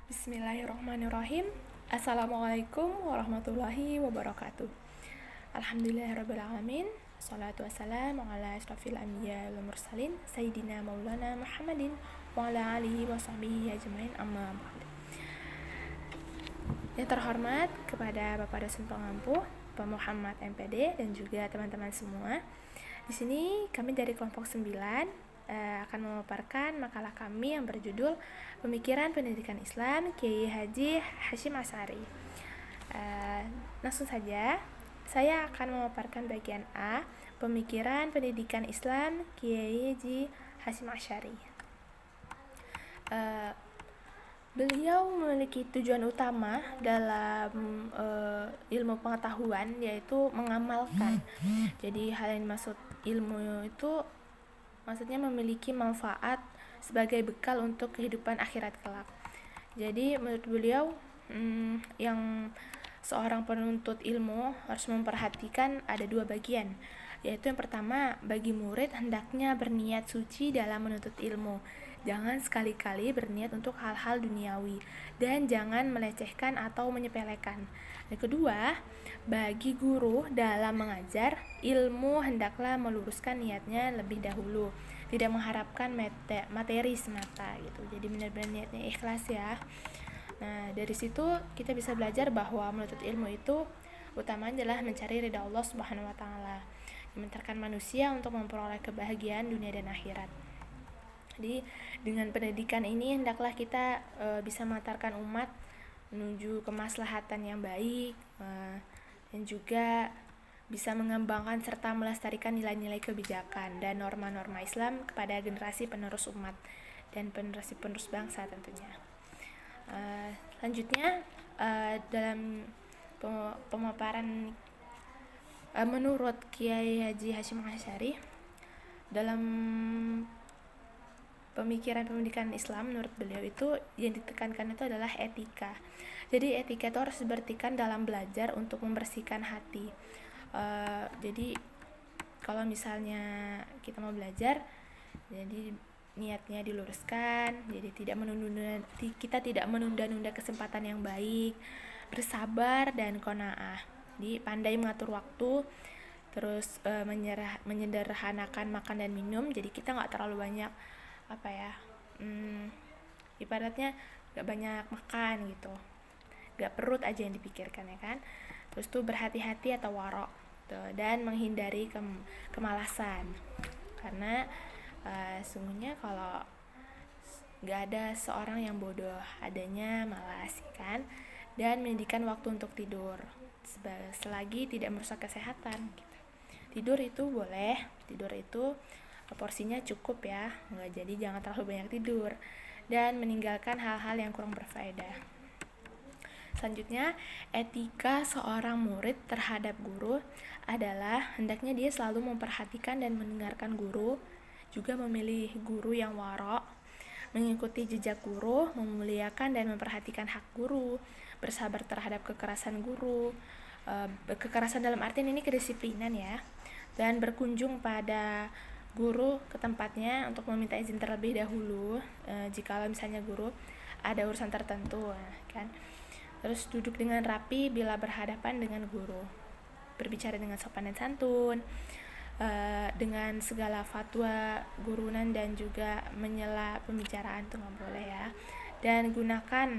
Bismillahirrahmanirrahim. Assalamualaikum warahmatullahi wabarakatuh. Alhamdulillahirrabbilalamin. Salatu wassalamu ala ashrafil anbiya wal mursalin Sayyidina Maulana Muhammadin wa ala alihi wa sahbihi ajmain, amma ba'd. Yang terhormat kepada Bapak Dosen Pengampu, Pak Muhammad MPD, dan juga teman-teman semua. Di sini kami dari kelompok 9 akan memaparkan makalah kami yang berjudul Pemikiran Pendidikan Islam Kiai Haji Hasyim Asy'ari. Langsung saja, saya akan memaparkan bagian A, Pemikiran Pendidikan Islam Kiai Haji Hasyim Asy'ari. Beliau memiliki tujuan utama dalam ilmu pengetahuan, yaitu mengamalkan. Jadi hal yang dimaksud ilmu itu maksudnya memiliki manfaat sebagai bekal untuk kehidupan akhirat kelak. Jadi menurut beliau, yang seorang penuntut ilmu harus memperhatikan ada dua bagian, yaitu yang pertama, bagi murid hendaknya berniat suci dalam menuntut ilmu. Jangan sekali-kali berniat untuk hal-hal duniawi, dan jangan melecehkan atau menyepelekan. Yang kedua, bagi guru dalam mengajar ilmu hendaklah meluruskan niatnya lebih dahulu, tidak mengharapkan materi semata gitu. Jadi benar-benar niatnya ikhlas ya. Nah, dari situ kita bisa belajar bahwa menuntut ilmu itu utamanya adalah mencari ridha Allah Subhanahu wa taala, yang mengantarkan manusia untuk memperoleh kebahagiaan dunia dan akhirat. Jadi dengan pendidikan ini hendaklah kita bisa mengantarkan umat menuju kemaslahatan yang baik, dan juga bisa mengembangkan serta melestarikan nilai-nilai kebijakan dan norma-norma Islam kepada generasi penerus umat dan penerus bangsa tentunya. Selanjutnya, dalam pemaparan menurut Kiai Haji Hasyim Asy'ari, dalam pemikiran pendidikan Islam menurut beliau itu yang ditekankan itu adalah etika. Jadi etika itu harus dibertikan dalam belajar untuk membersihkan hati. Jadi kalau misalnya kita mau belajar, jadi niatnya diluruskan, jadi kita tidak menunda-nunda kesempatan yang baik, bersabar dan qanaah. Jadi pandai mengatur waktu, terus menyederhanakan makan dan minum. Jadi kita nggak terlalu banyak ibaratnya gak banyak makan gitu, gak perut aja yang dipikirkan ya kan. Terus tuh berhati-hati atau warok tuh, dan menghindari kemalasan, karena sungguhnya kalau gak ada seorang yang bodoh, adanya malas kan. Dan menyediakan waktu untuk tidur selagi tidak merusak kesehatan gitu. Tidur itu boleh, tidur itu porsinya cukup ya, jadi jangan terlalu banyak tidur, dan meninggalkan hal-hal yang kurang berfaedah. Selanjutnya, etika seorang murid terhadap guru adalah hendaknya dia selalu memperhatikan dan mendengarkan guru, juga memilih guru yang warok, mengikuti jejak guru, memuliakan dan memperhatikan hak guru, bersabar terhadap kekerasan guru, kekerasan dalam artian ini kedisiplinan ya, dan berkunjung pada guru ke tempatnya untuk meminta izin terlebih dahulu jika misalnya guru ada urusan tertentu kan. Terus duduk dengan rapi bila berhadapan dengan guru, berbicara dengan sopan dan santun, dengan segala fatwa gurunan, dan juga menyela pembicaraan itu nggak boleh ya. Dan gunakan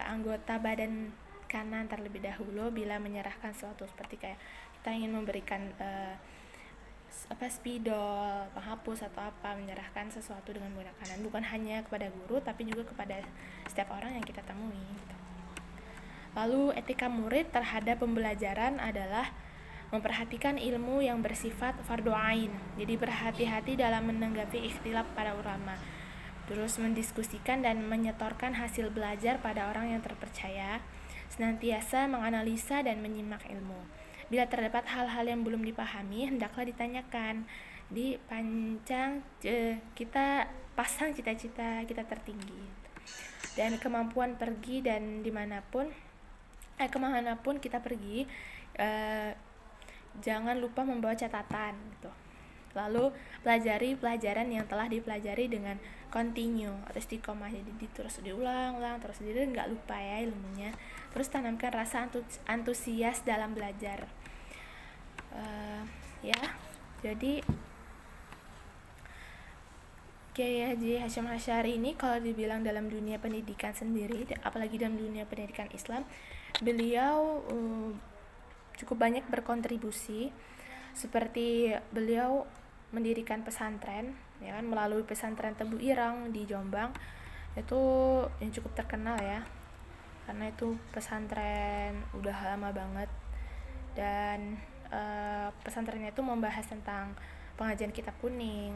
anggota badan kanan terlebih dahulu bila menyerahkan sesuatu, seperti kayak kita ingin memberikan spidol, penghapus atau menyerahkan sesuatu dengan menggunakan kanan, bukan hanya kepada guru tapi juga kepada setiap orang yang kita temui gitu. Lalu etika murid terhadap pembelajaran adalah memperhatikan ilmu yang bersifat fardhu ain. Jadi berhati-hati dalam menanggapi ikhtilaf para ulama, terus mendiskusikan dan menyetorkan hasil belajar pada orang yang terpercaya, senantiasa menganalisa dan menyimak ilmu. Bila terdapat hal-hal yang belum dipahami, hendaklah ditanyakan. Kita pasang cita-cita kita tertinggi, dan kemampuan pergi dan kemanapun kita pergi, jangan lupa membawa catatan gitu. Lalu pelajari pelajaran yang telah dipelajari dengan continue atau istiqomah, jadi terus diulang-ulang, terus nggak lupa ya ilmunya. Terus tanamkan rasa antusias dalam belajar. Ya, jadi Kiai Haji Hasyim Asy'ari ini kalau dibilang dalam dunia pendidikan sendiri, apalagi dalam dunia pendidikan Islam, beliau cukup banyak berkontribusi. Seperti beliau mendirikan pesantren, ya kan, melalui pesantren Tebu Ireng di Jombang, itu yang cukup terkenal ya, karena itu pesantren udah lama banget, dan pesantrennya itu membahas tentang pengajian kitab kuning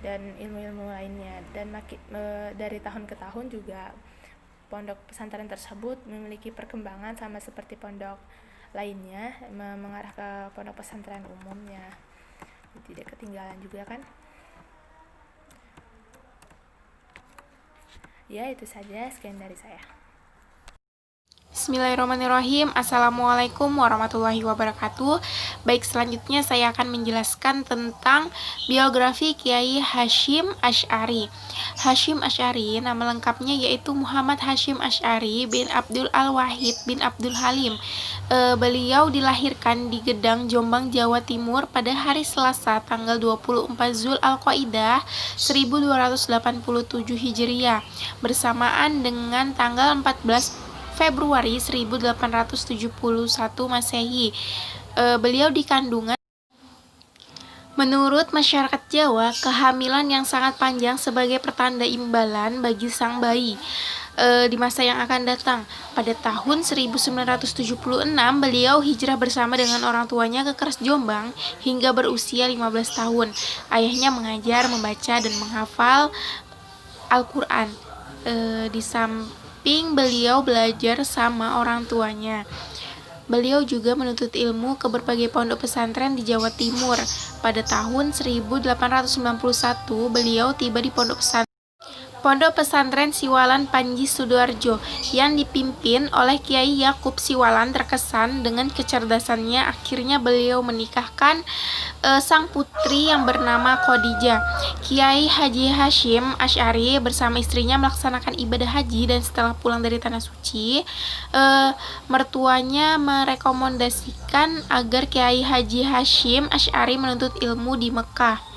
dan ilmu-ilmu lainnya. Dan dari tahun ke tahun juga pondok pesantren tersebut memiliki perkembangan sama seperti pondok lainnya, mengarah ke pondok pesantren umumnya, tidak ketinggalan juga kan. Ya, itu saja, sekian dari saya. Bismillahirrahmanirrahim. Assalamualaikum warahmatullahi wabarakatuh. Baik, selanjutnya saya akan menjelaskan tentang biografi Kiai Hasyim Asy'ari. Hasyim Asy'ari nama lengkapnya yaitu Muhammad Hasyim Asy'ari bin Abdul Al-Wahid bin Abdul Halim. Beliau dilahirkan di Gedang, Jombang, Jawa Timur pada hari Selasa tanggal 24 Zul Al-Qaidah 1287 Hijriah bersamaan dengan tanggal 14 Februari 1871 Masehi. Beliau dikandungan. Menurut masyarakat Jawa, kehamilan yang sangat panjang sebagai pertanda imbalan bagi sang bayi di masa yang akan datang. Pada tahun 1976, beliau hijrah bersama dengan orang tuanya ke Kars Jombang hingga berusia 15 tahun. Ayahnya mengajar, membaca, dan menghafal Al-Quran. Di samping beliau belajar sama orang tuanya, beliau juga menuntut ilmu ke berbagai pondok pesantren di Jawa Timur. Pada tahun 1891, beliau tiba di Pondok Pesantren Siwalan Panji Sidoarjo yang dipimpin oleh Kiai Yakub Siwalan. Terkesan dengan kecerdasannya, akhirnya beliau menikahkan sang putri yang bernama Khadijah. Kiai Haji Hasyim Asy'ari bersama istrinya melaksanakan ibadah haji, dan setelah pulang dari Tanah Suci, mertuanya merekomendasikan agar Kiai Haji Hasyim Asy'ari menuntut ilmu di Mekah.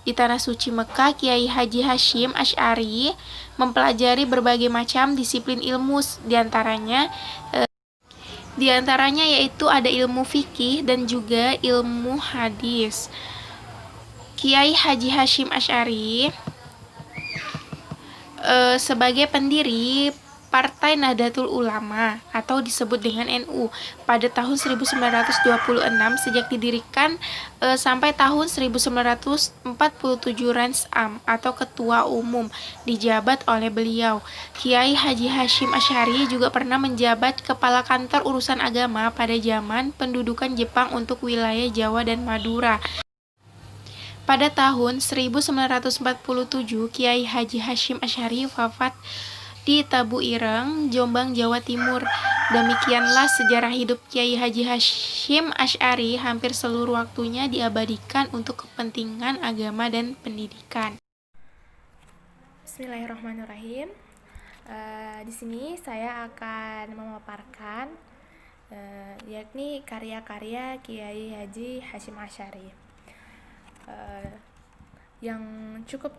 Di Tanah Suci Mekah, Kiai Haji Hasyim Asy'ari mempelajari berbagai macam disiplin ilmu, diantaranya yaitu ada ilmu fikih dan juga ilmu hadis. Kiai Haji Hasyim Asy'ari sebagai pendiri Partai Nahdlatul Ulama atau disebut dengan NU pada tahun 1926. Sejak didirikan sampai tahun 1947, Rans Am atau Ketua Umum dijabat oleh beliau. Kiai Haji Hasyim Asy'ari juga pernah menjabat Kepala Kantor Urusan Agama pada zaman pendudukan Jepang untuk wilayah Jawa dan Madura. Pada tahun 1947, Kiai Haji Hasyim Asy'ari wafat di Tebu Ireng, Jombang, Jawa Timur. Demikianlah sejarah hidup Kiai Haji Hasyim Asy'ari. Hampir seluruh waktunya diabadikan untuk kepentingan agama dan pendidikan. Bismillahirrahmanirrahim. Di sini saya akan memaparkan yakni karya-karya Kiai Haji Hasyim Asy'ari. Yang cukup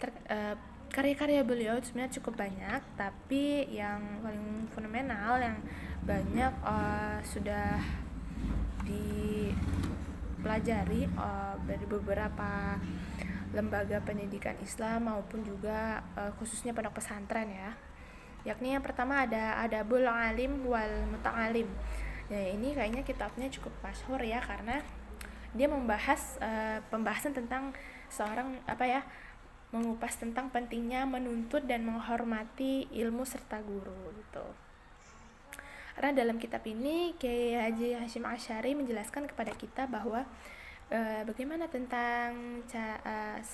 karya-karya beliau sebenarnya cukup banyak, tapi yang paling fenomenal, yang banyak sudah dipelajari dari beberapa lembaga pendidikan Islam maupun juga khususnya pondok pesantren ya. Yakni yang pertama ada Adabul Alim wal Muta'alim. Ya, ini kayaknya kitabnya cukup masyhur ya, karena dia membahas pembahasan tentang seorang mengupas tentang pentingnya menuntut dan menghormati ilmu serta guru gitu. Karena dalam kitab ini Kiai Haji Hasyim Asy'ari menjelaskan kepada kita bahwa bagaimana tentang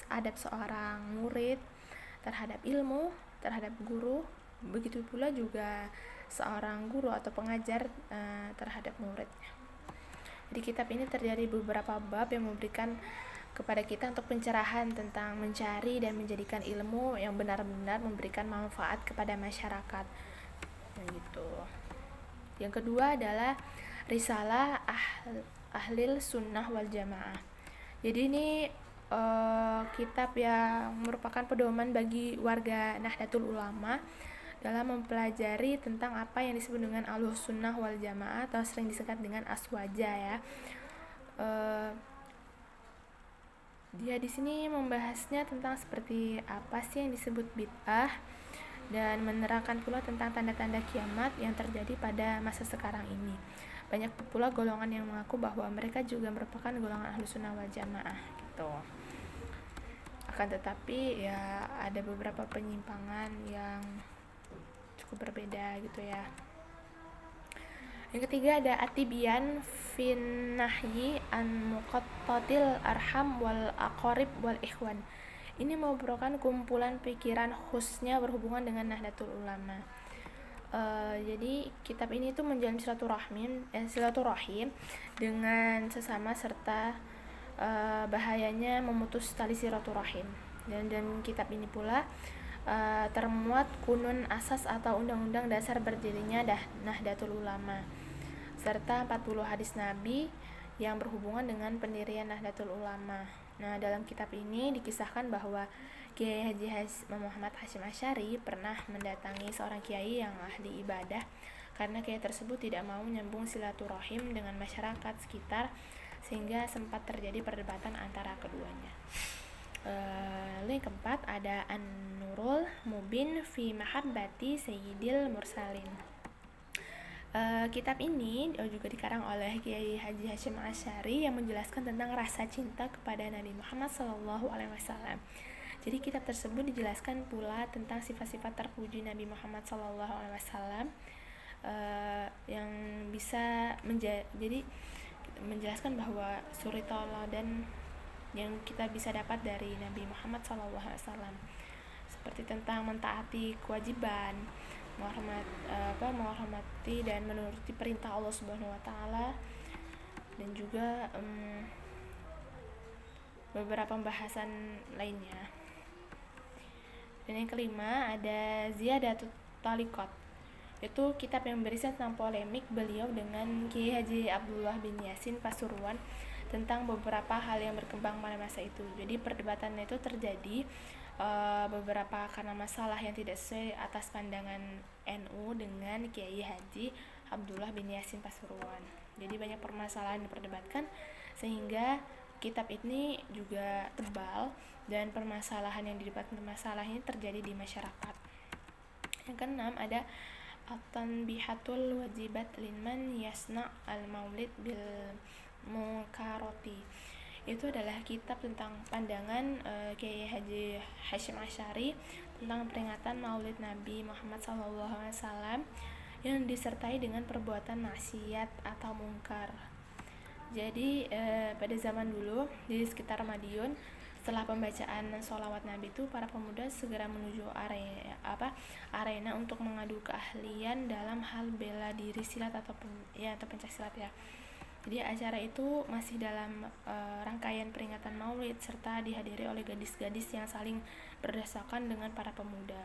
adab seorang murid terhadap ilmu, terhadap guru, begitu pula juga seorang guru atau pengajar terhadap muridnya. Di kitab ini terjadi beberapa bab yang memberikan kepada kita untuk pencerahan tentang mencari dan menjadikan ilmu yang benar-benar memberikan manfaat kepada masyarakat. Gitu. Yang kedua adalah Risalah Ahlil Sunnah wal Jamaah. Jadi ini kitab yang merupakan pedoman bagi warga Nahdlatul Ulama dalam mempelajari tentang apa yang disebut dengan Ahlus Sunnah wal Jamaah atau sering disingkat dengan Aswaja ya. Dia di sini membahasnya tentang seperti apa sih yang disebut bid'ah dan menerangkan pula tentang tanda-tanda kiamat yang terjadi pada masa sekarang ini. Banyak pula golongan yang mengaku bahwa mereka juga merupakan golongan Ahlus Sunnah wal Jamaah gitu. Akan tetapi ya ada beberapa penyimpangan yang cukup berbeda gitu ya. Yang ketiga ada At-Tibyan fin Nahyi an Muqattatil Arham wal Aqarib wal Ikhwan. Ini merupakan kumpulan pikiran khususnya berhubungan dengan Nahdlatul Ulama. Jadi kitab ini tuh menjalin silaturahim dengan sesama serta bahayanya memutus tali silaturahim. Dan kitab ini pula termuat kunun asas atau undang-undang dasar berdirinya Nahdlatul Ulama serta 40 hadis Nabi yang berhubungan dengan pendirian Nahdlatul Ulama. Nah, dalam kitab ini dikisahkan bahwa Kiai Haji Muhammad Hasyim Asy'ari pernah mendatangi seorang kiai yang ahli ibadah karena kiai tersebut tidak mau nyambung silaturahim dengan masyarakat sekitar sehingga sempat terjadi perdebatan antara keduanya. Lalu yang keempat ada An-Nurul Mubin fi Mahabbati Sayyidil Mursalin. Kitab ini juga dikarang oleh Kiai Haji Hasyim Asy'ari yang menjelaskan tentang rasa cinta kepada Nabi Muhammad SAW. Jadi kitab tersebut dijelaskan pula tentang sifat-sifat terpuji Nabi Muhammad SAW yang bisa jadi menjelaskan bahwa suri tauladan yang kita bisa dapat dari Nabi Muhammad SAW seperti tentang mentaati kewajiban, menghormati dan menuruti perintah Allah Subhanahu wa taala, dan juga beberapa pembahasan lainnya. Dan yang kelima ada Ziyadatut Thaliqat. Itu kitab yang berisi tentang polemik beliau dengan Kiai Haji Abdullah bin Yasin Pasuruan tentang beberapa hal yang berkembang pada masa itu. Jadi perdebatannya itu terjadi beberapa karena masalah yang tidak sesuai atas pandangan NU dengan Kiai Haji Abdullah bin Yasin Pasuruan. Jadi banyak permasalahan yang diperdebatkan sehingga kitab ini juga tebal dan permasalahan yang didebatkan ini terjadi di masyarakat. Yang keenam ada At-Tanbihatul Wajibat Liman Yasna Al-Maulid bil Munkaroti. Itu adalah kitab tentang pandangan Kiai Haji Hasyim Asy'ari tentang peringatan Maulid Nabi Muhammad SAW yang disertai dengan perbuatan maksiat atau mungkar. Jadi pada zaman dulu di sekitar Madiun, setelah pembacaan sholawat Nabi itu para pemuda segera menuju arena untuk mengadu keahlian dalam hal bela diri silat atau pencak silat ya. Jadi acara itu masih dalam rangkaian peringatan Maulid serta dihadiri oleh gadis-gadis yang saling berdesakan dengan para pemuda.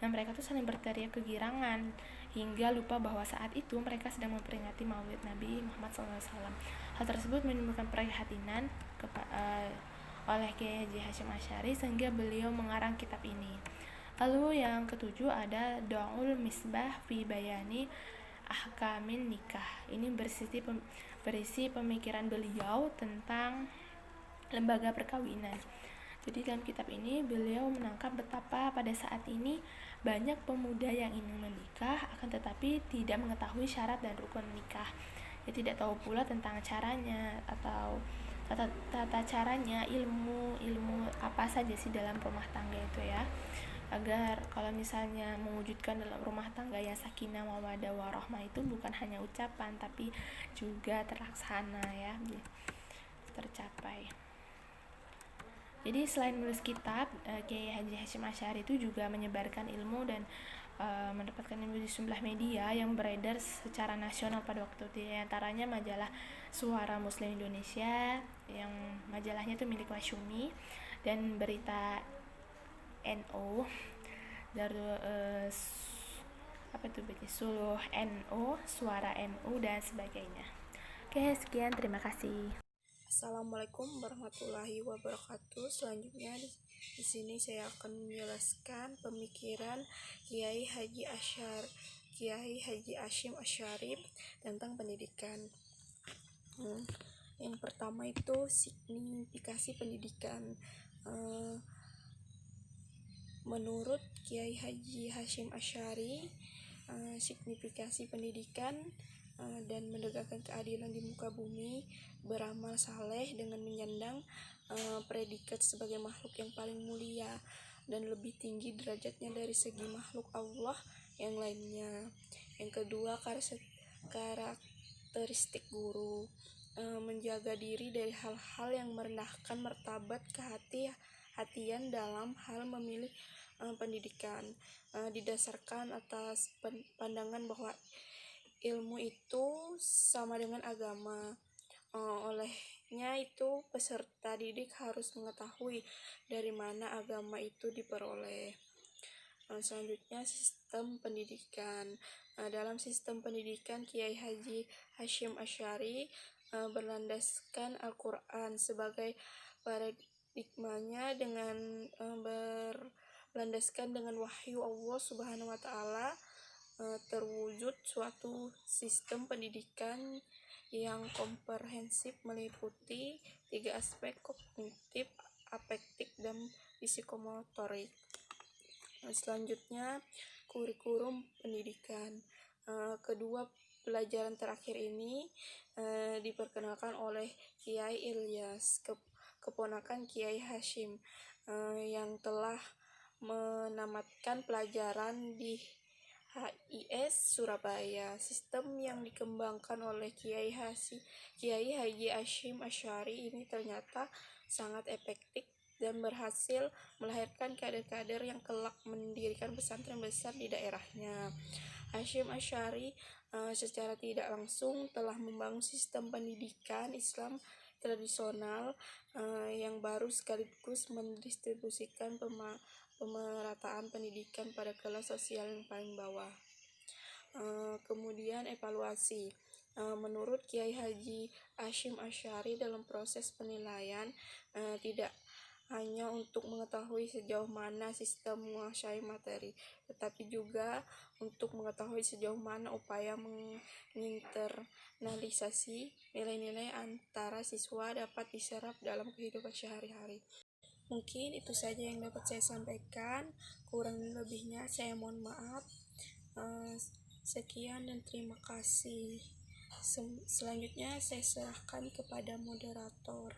Nah, mereka tuh saling berteriak kegirangan hingga lupa bahwa saat itu mereka sedang memperingati Maulid Nabi Muhammad SAW. Hal tersebut menimbulkan perhatian oleh Kiai Haji Hasyim Asy'ari sehingga beliau mengarang kitab ini. Lalu yang ketujuh ada Do'ul Misbah fi Bayani Ahkamin Nikah. Ini berisi pemikiran beliau tentang lembaga perkawinan. Jadi dalam kitab ini beliau menangkap betapa pada saat ini banyak pemuda yang ingin menikah akan tetapi tidak mengetahui syarat dan rukun nikah. Dia tidak tahu pula tentang caranya atau tata caranya, ilmu apa saja sih dalam rumah tangga itu ya. Agar kalau misalnya mewujudkan dalam rumah tangga yang sakinah mawaddah warahmah itu bukan hanya ucapan tapi juga terlaksana ya, tercapai. Jadi selain menulis kitab, Kiai Haji Hasyim Asy'ari itu juga menyebarkan ilmu dan mendapatkan ilmu di sejumlah media yang beredar secara nasional pada waktu itu, antaranya majalah Suara Muslim Indonesia, yang majalahnya itu milik Masyumi, dan berita NO dari apa tuh baca Suluh NU, Suara NU, dan sebagainya. Oke, sekian, terima kasih. Assalamualaikum warahmatullahi wabarakatuh. Selanjutnya di sini saya akan menjelaskan pemikiran Kiai Haji Hasyim Asy'ari tentang pendidikan. Yang pertama itu signifikasi pendidikan. Menurut Kiai Haji Hasyim Asy'ari, signifikasi pendidikan dan menegakkan keadilan di muka bumi, beramal saleh dengan menyandang predikat sebagai makhluk yang paling mulia dan lebih tinggi derajatnya dari segi makhluk Allah yang lainnya. Yang kedua, karakteristik guru, menjaga diri dari hal-hal yang merendahkan martabat kehati-hatian dalam hal memilih pendidikan, didasarkan atas pandangan bahwa ilmu itu sama dengan agama. Olehnya itu peserta didik harus mengetahui dari mana agama itu diperoleh. Selanjutnya, sistem pendidikan. Dalam sistem pendidikan, Kiai Haji Hasyim Asy'ari berlandaskan Al-Quran sebagai paradigmanya, dengan berlandaskan dengan wahyu Allah Subhanahu wa Ta'ala, terwujud suatu sistem pendidikan yang komprehensif meliputi 3 aspek: kognitif, afektif, dan psikomotorik. Selanjutnya, kurikulum pendidikan. Kedua pelajaran terakhir ini diperkenalkan oleh Kiai Ilyas, keponakan Kiai Hasyim, yang telah menamatkan pelajaran di HIS Surabaya. Sistem yang dikembangkan oleh Kiai Haji Hasyim Asy'ari ini ternyata sangat efektif dan berhasil melahirkan kader-kader yang kelak mendirikan pesantren besar di daerahnya. Hasyim Asy'ari secara tidak langsung telah membangun sistem pendidikan Islam tradisional yang baru, sekaligus mendistribusikan pemerataan pendidikan pada kelas sosial yang paling bawah. Kemudian evaluasi. Menurut Kiai Haji Hasyim Asy'ari, dalam proses penilaian tidak hanya untuk mengetahui sejauh mana sistem menguasai materi, tetapi juga untuk mengetahui sejauh mana upaya menginternalisasi nilai-nilai antara siswa dapat diserap dalam kehidupan sehari-hari. Mungkin itu saja yang dapat saya sampaikan. Kurang lebihnya saya mohon maaf. Sekian dan terima kasih. Selanjutnya saya serahkan kepada moderator.